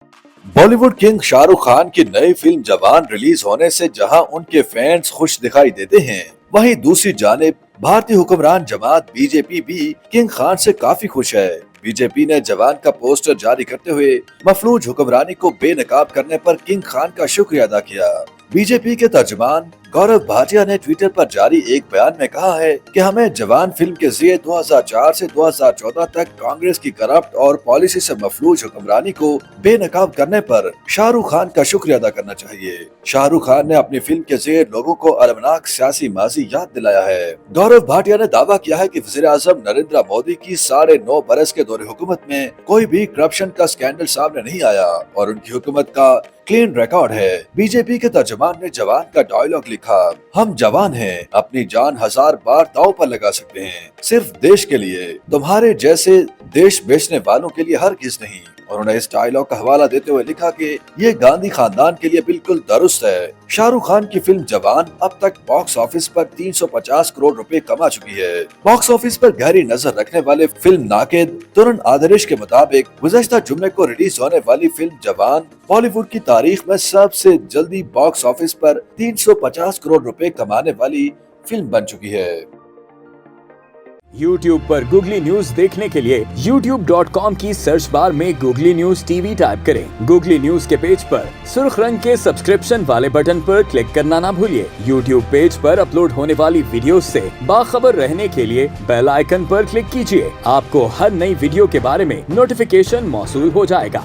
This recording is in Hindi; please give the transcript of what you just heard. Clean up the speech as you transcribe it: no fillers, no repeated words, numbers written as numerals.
बॉलीवुड किंग शाहरुख खान की नई फिल्म जवान रिलीज होने से जहां उनके फैंस खुश दिखाई देते हैं, वहीं दूसरी जानिब भारतीय हुक्मरान जमात बीजेपी भी किंग खान से काफी खुश है। बीजेपी ने जवान का पोस्टर जारी करते हुए मफलूज हुक्मरानी को बेनकाब करने पर किंग खान का शुक्रिया अदा किया। बीजेपी के तर्जुमान गौरव भाटिया ने ट्विटर पर जारी एक बयान में कहा है कि हमें जवान फिल्म के जरिए 2004 से 2014 तक कांग्रेस की करप्ट और पॉलिसी से मफलूज हुक्मरानी को बेनकाब करने पर शाहरुख खान का शुक्रिया अदा करना चाहिए। शाहरुख खान ने अपनी फिल्म के जरिए लोगों को अलमनाक सियासी माजी याद दिलाया है। गौरव भाटिया ने दावा किया है कि वज़ीर-ए-आज़म नरेंद्र मोदी की 9.5 बरस के दौरे हुकूमत में कोई भी करप्शन का स्कैंडल सामने नहीं आया और उनकी हुकूमत का क्लीन रिकॉर्ड है। बीजेपी के तर्जुमान ने जवान का डायलॉग लिखा, हम जवान हैं, अपनी जान 1000 बार दांव पर लगा सकते हैं, सिर्फ देश के लिए, तुम्हारे जैसे देश बेचने वालों के लिए हरगिज़ नहीं। उन्होंने इस डायलॉग का हवाला देते हुए लिखा कि ये गांधी खानदान के लिए बिल्कुल दुरुस्त है। शाहरुख खान की फिल्म जवान अब तक बॉक्स ऑफिस पर 350 करोड़ रुपए कमा चुकी है। बॉक्स ऑफिस पर गहरी नजर रखने वाले फिल्म नाकिद तुरन आदरिश के मुताबिक गुज़श्ता जुम्मे को रिलीज होने वाली फिल्म जवान बॉलीवुड की तारीख में सबसे जल्दी बॉक्स ऑफिस पर 350 करोड़ रुपए कमाने वाली फिल्म बन चुकी है। YouTube पर गूगली न्यूज देखने के लिए youtube.com की सर्च बार में गूगली न्यूज टीवी टाइप करें। गूगली न्यूज के पेज पर सुर्ख रंग के सब्सक्रिप्शन वाले बटन पर क्लिक करना ना भूलिए। YouTube पेज पर अपलोड होने वाली वीडियोस से बाखबर रहने के लिए बेल आइकन पर क्लिक कीजिए। आपको हर नई वीडियो के बारे में नोटिफिकेशन मौसूल हो जाएगा।